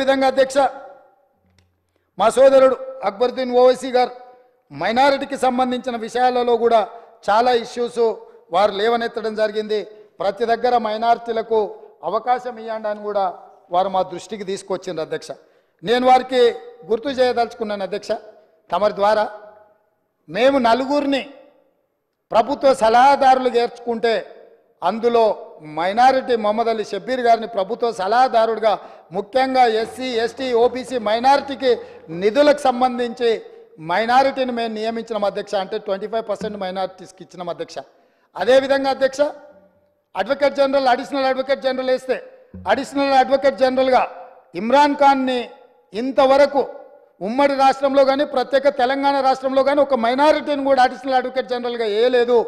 విధంగా అధ్యక్ష మా సోదరుడు అక్బరుద్దీన్ ఓవైసీ గారు మైనారిటీకి సంబంధించిన విషయాలలో కూడా చాలా ఇష్యూస్ వారు లేవనెత్తడం జరిగింది. ప్రతి దగ్గర మైనారిటీలకు అవకాశం ఇవ్వండి అని కూడా వారు మా దృష్టికి తీసుకొచ్చిండ్రు అధ్యక్ష. నేను వారికి గుర్తు చేయదలుచుకున్నాను అధ్యక్ష, తమరి ద్వారా మేము నలుగురిని ప్రభుత్వ సలహాదారులు చేర్చుకుంటే అందులో మైనారిటీ మొహమ్మద్ అలీ షబ్బీర్ గారిని ప్రభుత్వ సలహాదారుడిగా ముఖ్యంగా ఎస్సీ ఎస్టీ ఓబీసీ మైనారిటీకి నిధులకు సంబంధించి మైనారిటీని మేము నియమించిన అధ్యక్ష. అంటే 25% మైనారిటీస్కి ఇచ్చిన అధ్యక్ష. అదేవిధంగా అధ్యక్ష advocate general additional advocate general వేస్తే అడిషనల్ అడ్వకేట్ జనరల్గా ఇమ్రాన్ ఖాన్ని ఇంతవరకు ఉమ్మడి రాష్ట్రంలో కానీ ప్రత్యేక తెలంగాణ రాష్ట్రంలో కానీ ఒక మైనారిటీని కూడా అడిషనల్ అడ్వకేట్ జనరల్గా వేయలేదు.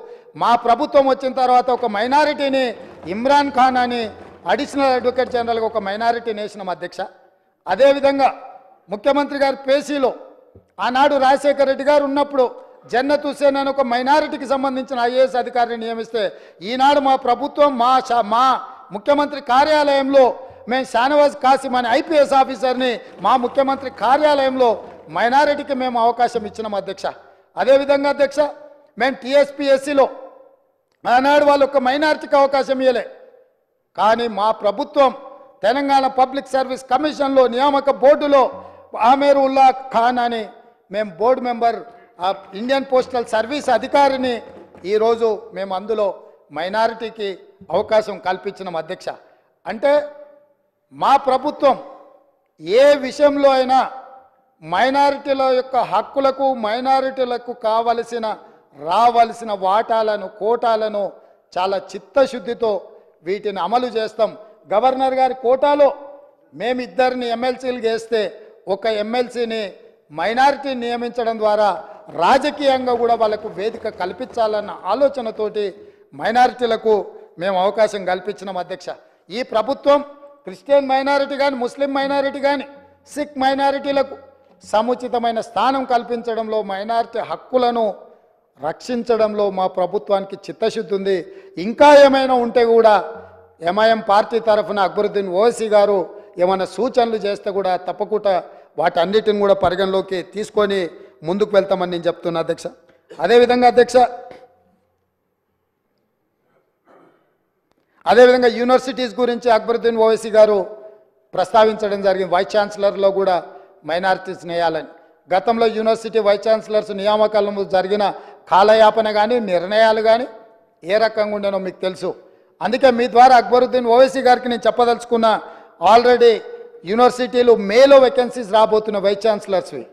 మా ప్రభుత్వం వచ్చిన తర్వాత ఒక మైనారిటీని ఇమ్రాన్ ఖాన్ అని అడిషనల్ అడ్వకేట్ జనరల్గా ఒక మైనారిటీని వేసినాం అధ్యక్ష. అదేవిధంగా ముఖ్యమంత్రి గారి పేసీలో ఆనాడు రాజశేఖర రెడ్డి గారు ఉన్నప్పుడు జన్నత్ హుస్సేన్ అని ఒక మైనారిటీకి సంబంధించిన ఐఏఎస్ అధికారిని నియమిస్తే ఈనాడు మా ప్రభుత్వం మా ముఖ్యమంత్రి కార్యాలయంలో మేము షానవాజ్ కాసిం అనే ఐపీఎస్ ఆఫీసర్ని మా ముఖ్యమంత్రి కార్యాలయంలో మైనారిటీకి మేము అవకాశం ఇచ్చినాం అధ్యక్ష. అదేవిధంగా అధ్యక్ష మేము టీఎస్పీఎస్సీలో ఆనాడు వాళ్ళు ఒక మైనారిటీకి అవకాశం ఇవ్వలే, కానీ మా ప్రభుత్వం తెలంగాణ పబ్లిక్ సర్వీస్ కమిషన్లో నియామక బోర్డులో ఆమేర్ ఉల్లా ఖాన్ అని మేము board member Indian postal service అధికారిని ఈరోజు మేము అందులో మైనారిటీకి అవకాశం కల్పించినాం అధ్యక్ష. అంటే మా ప్రభుత్వం ఏ విషయంలో అయినా మైనారిటీల యొక్క హక్కులకు మైనారిటీలకు రావలసిన వాటాలను కోటాలను చాలా చిత్తశుద్ధితో వీటిని అమలు చేస్తాం. గవర్నర్ గారి కోటాలో మేమిద్దరిని ఎమ్మెల్సీలు చేస్తే ఒక ఎమ్మెల్సీని మైనారిటీని నియమించడం ద్వారా రాజకీయంగా కూడా వాళ్ళకు వేదిక కల్పించాలన్న ఆలోచనతోటి మైనారిటీలకు మేము అవకాశం కల్పించినాం అధ్యక్ష. ఈ ప్రభుత్వం క్రిస్టియన్ మైనారిటీ కానీ ముస్లిం మైనారిటీ కానీ సిక్ మైనారిటీలకు సముచితమైన స్థానం కల్పించడంలో మైనారిటీ హక్కులను రక్షించడంలో మా ప్రభుత్వానికి చిత్తశుద్ధి ఉంది. ఇంకా ఏమైనా ఉంటే కూడా ఎంఐఎం పార్టీ తరఫున అక్బరుద్దీన్ ఓవైసీ గారు ఏమైనా సూచనలు చేస్తే కూడా తప్పకుండా వాటన్నిటిని కూడా పరిగణలోకి తీసుకొని ముందుకు వెళ్తామని నేను చెప్తున్నా అధ్యక్ష. అదేవిధంగా అధ్యక్ష అదేవిధంగా యూనివర్సిటీస్ గురించి అక్బరుద్దీన్ ఓవైసీ గారు ప్రస్తావించడం జరిగింది. వైస్ ఛాన్సలర్లో కూడా మైనారిటీస్ వేయాలని. గతంలో యూనివర్సిటీ వైస్ ఛాన్సలర్స్ నియామకాలలో జరిగిన కాలయాపన కానీ నిర్ణయాలు కానీ ఏ రకంగా ఉండేనో మీకు తెలుసు. అందుకే మీ ద్వారా అక్బరుద్దీన్ ఓవైసీ గారికి నేను చెప్పదలుచుకున్న, ఆల్రెడీ యూనివర్సిటీలు మేలో వేకెన్సీస్ రాబోతున్న వైస్ ఛాన్సలర్స్వి,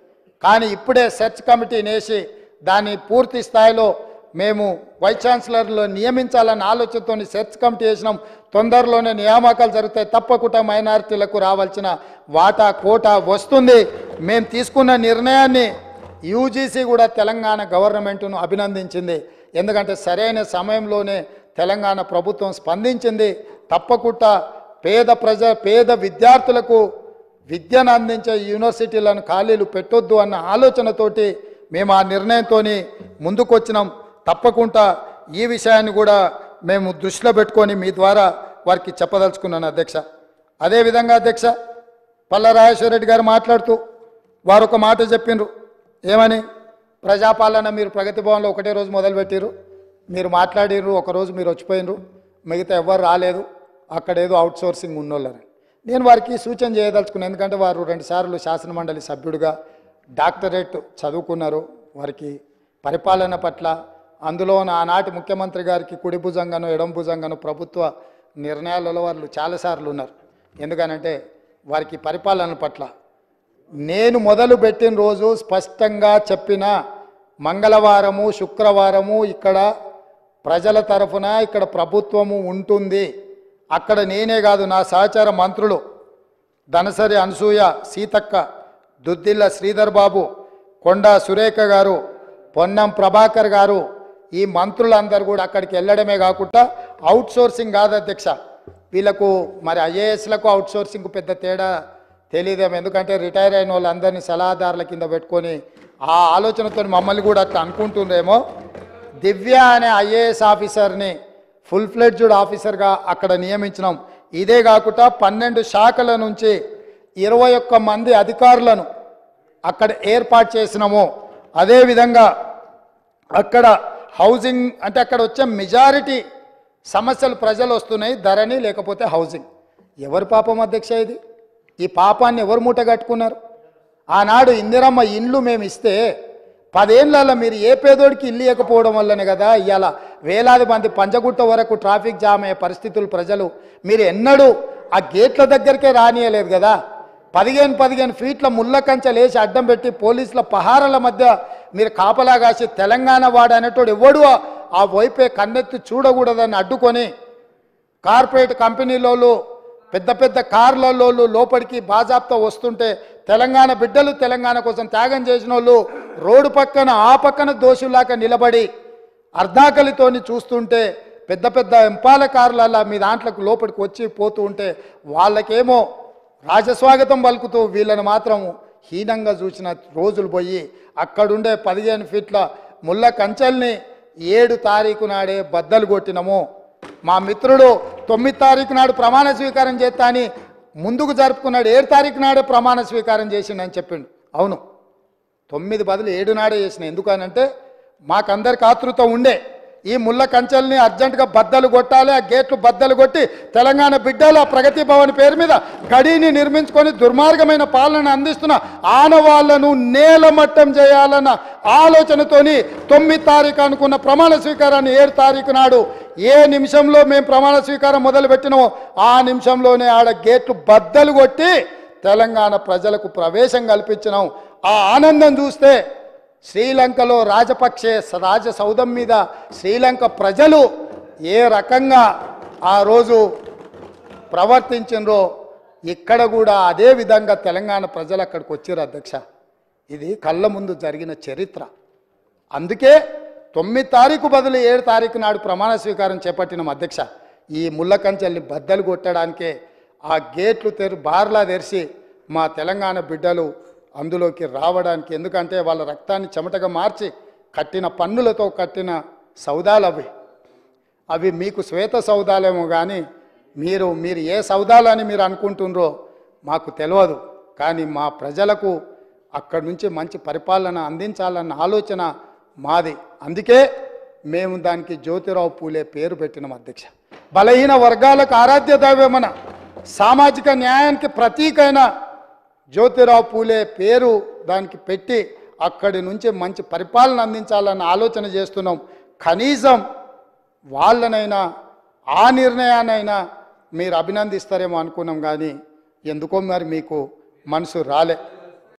కానీ ఇప్పుడే సెర్చ్ కమిటీని వేసి దాన్ని పూర్తి స్థాయిలో మేము వైస్ ఛాన్సలర్లో నియమించాలన్న ఆలోచనతో సెర్చ్ కమిటీ వేసినాం. తొందరలోనే నియామకాలు జరుగుతాయి. తప్పకుండా మైనారిటీలకు రావాల్సిన వాటా కోటా వస్తుంది. మేము తీసుకున్న నిర్ణయాన్ని యూజీసీ కూడా తెలంగాణ గవర్నమెంట్ను అభినందించింది. ఎందుకంటే సరైన సమయంలోనే తెలంగాణ ప్రభుత్వం స్పందించింది. తప్పకుండా పేద విద్యార్థులకు విద్యను అందించే యూనివర్సిటీలను ఖాళీలు పెట్టొద్దు అన్న ఆలోచనతోటి మేము ఆ నిర్ణయంతో ముందుకు వచ్చినాం. తప్పకుండా ఈ విషయాన్ని కూడా మేము దృష్టిలో పెట్టుకొని మీ ద్వారా వారికి చెప్పదలుచుకున్నాను అధ్యక్ష. అదేవిధంగా అధ్యక్ష పల్లా రాజేశ్వర రెడ్డి గారు మాట్లాడుతూ వారు ఒక మాట చెప్పిండ్రు. ఏమని? ప్రజాపాలన మీరు ప్రగతి భవన్లో ఒకటే రోజు మొదలుపెట్టిరు, మీరు మాట్లాడిర్రు, ఒకరోజు మీరు వచ్చిపోయినరు, మిగతా ఎవ్వరు రాలేదు, అక్కడేదో అవుట్సోర్సింగ్ ఉన్నోళ్ళని. నేను వారికి సూచన చేయదలుచుకున్నాను. ఎందుకంటే వారు 2 సార్లు శాసనమండలి సభ్యుడిగా డాక్టరేట్ చదువుకున్నారు. వారికి పరిపాలన పట్ల, అందులో ఆనాటి ముఖ్యమంత్రి గారికి కుడి భుజంగాను ఎడమ భుజంగాను ప్రభుత్వ నిర్ణయాలలో వాళ్ళు చాలాసార్లు ఉన్నారు. ఎందుకనంటే వారికి పరిపాలన పట్ల నేను మొదలు పెట్టిన రోజు స్పష్టంగా చెప్పిన, మంగళవారము శుక్రవారము ఇక్కడ ప్రజల తరఫున ఇక్కడ ప్రభుత్వము ఉంటుంది. అక్కడ నేనే కాదు, నా సహచార మంత్రులు ధనసరి అనసూయ, సీతక్క, దుద్దిల్ల శ్రీధర్ బాబు, కొండా సురేఖ గారు, పొన్నం ప్రభాకర్ గారు, ఈ మంత్రులందరూ కూడా అక్కడికి వెళ్ళడమే కాకుండా అవుట్సోర్సింగ్ కాదు అధ్యక్ష. వీళ్ళకు మరి ఐఏఎస్లకు అవుట్సోర్సింగ్ పెద్ద తేడా తెలియదేమో. ఎందుకంటే రిటైర్ అయిన వాళ్ళందరినీ సలహాదారుల కింద పెట్టుకొని ఆ ఆలోచనతో మమ్మల్ని కూడా అట్లా అనుకుంటుండేమో. దివ్య అనే ఐఏఎస్ ఆఫీసర్ని ఫుల్ ఫ్లెడ్జ్డ్ ఆఫీసర్గా అక్కడ నియమించినాం. ఇదే కాకుండా 12 శాఖల నుంచి 21 మంది అధికారులను అక్కడ ఏర్పాటు చేసినామో అదేవిధంగా అక్కడ హౌసింగ్ అంటే అక్కడ వచ్చే మెజారిటీ సమస్యలు ప్రజలు వస్తున్నాయి, ధరణి లేకపోతే హౌసింగ్. ఎవరి పాపం అధ్యక్ష ఇది? ఈ పాపాన్ని ఎవరు మూట కట్టుకున్నారు? ఆనాడు ఇందిరమ్మ ఇండ్లు మేము ఇస్తే 10 ఏళ్ళల్లో మీరు ఏ పేదోడికి ఇల్లు ఇవ్వకపోవడం వల్లనే కదా ఇవాళ వేలాది మంది పంజగుట్ట వరకు ట్రాఫిక్ జామ్ అయ్యే పరిస్థితులు. ప్రజలు మీరు ఎన్నడూ ఆ గేట్ల దగ్గరికే రానియలేదు కదా. 15 ఫీట్ల ముళ్ళ కంచెలు వేసి అడ్డం పెట్టి పోలీసుల పహారాల మధ్య మీరు కాపలా కాసి తెలంగాణ వాడు అనేటోడు ఎవడు ఆ వైపే కన్నెత్తి చూడకూడదని అడ్డుకొని కార్పొరేట్ కంపెనీలోళ్ళు పెద్ద పెద్ద కార్లలో లోపలికి బాజాబ్తో వస్తుంటే తెలంగాణ బిడ్డలు తెలంగాణ కోసం త్యాగం చేసిన వాళ్ళు రోడ్డు పక్కన ఆ పక్కన దోషులాగా నిలబడి అర్ధాకలితోని చూస్తుంటే పెద్ద పెద్ద ఎంపాల కార్లల్లా మీ దాంట్లోకి లోపలికి వచ్చి పోతూ ఉంటే వాళ్ళకేమో రాజస్వాగతం పలుకుతూ వీళ్ళని మాత్రం హీనంగా చూసిన రోజులు పోయి అక్కడుండే 15 ఫీట్ల ముళ్ళ కంచెల్ని 7 తారీఖు నాడే బద్దలు కొట్టినము. మా మిత్రుడు 9 తారీఖు నాడు ప్రమాణ స్వీకారం చేస్తా అని ముందుకు జరుపుకున్నాడు. 7 తారీఖు నాడే ప్రమాణ స్వీకారం చేసిండని చెప్పిండు. అవును, 9 బదులు 7 నాడే చేసిన. ఎందుకనంటే మాకందరికి ఆతృత ఉండే ఈ ముళ్ళ కంచెల్ని అర్జెంటుగా బద్దలు కొట్టాలి, ఆ గేట్లు బద్దలు కొట్టి తెలంగాణ బిడ్డల ప్రగతి భవన్ పేరు మీద గడిని నిర్మించుకొని దుర్మార్గమైన పాలన అందిస్తున్న ఆనవాళ్లను నేలమట్టం చేయాలన్న ఆలోచనతోని 9 తారీఖు అనుకున్న ప్రమాణ స్వీకారాన్ని 7 తారీఖు నాడు ఏ నిమిషంలో మేము ప్రమాణ స్వీకారం మొదలుపెట్టినామో ఆ నిమిషంలోనే ఆడ గేట్లు బద్దలు కొట్టి తెలంగాణ ప్రజలకు ప్రవేశం కల్పించినాం. ఆ ఆనందం చూస్తే శ్రీలంకలో రాజపక్షే రాజసౌధం మీద శ్రీలంక ప్రజలు ఏ రకంగా ఆ రోజు ప్రవర్తించినరో ఇక్కడ కూడా అదే విధంగా తెలంగాణ ప్రజలు అక్కడికి వచ్చారు అధ్యక్ష. ఇది కళ్ళ ముందు జరిగిన చరిత్ర. అందుకే 9 తారీఖు బదులు 7 తారీఖు నాడు ప్రమాణ స్వీకారం చేపట్టిన అధ్యక్ష. ఈ ముళ్ళ కంచెల్ని బద్దలు కొట్టడానికే ఆ గేట్లు బార్లా తెరిచి మా తెలంగాణ బిడ్డలు అందులోకి రావడానికి. ఎందుకంటే వాళ్ళ రక్తాన్ని చెమటగా మార్చి కట్టిన పన్నులతో కట్టిన సౌదాలు అవి మీకు శ్వేత సౌదాలేమో కానీ మీరు ఏ సౌదాలని మీరు అనుకుంటున్నారో మాకు తెలియదు. కానీ మా ప్రజలకు అక్కడి నుంచి మంచి పరిపాలన అందించాలన్న ఆలోచన మాది. అందుకే మేము దానికి జ్యోతిరావు పూలే పేరు పెట్టినాం అధ్యక్ష. బలహీన వర్గాలకు ఆరాధ్య దైవమన సామాజిక న్యాయానికి ప్రతీకైన జ్యోతిరావు పూలే పేరు దానికి పెట్టి అక్కడి నుంచి మంచి పరిపాలన అందించాలన్న ఆలోచన చేస్తున్నాం. కనీసం వాళ్ళనైనా ఆ నిర్ణయానైనా మీరు అభినందిస్తారేమో అనుకున్నాం, కానీ ఎందుకో మరి మీకు మనసు రాలే.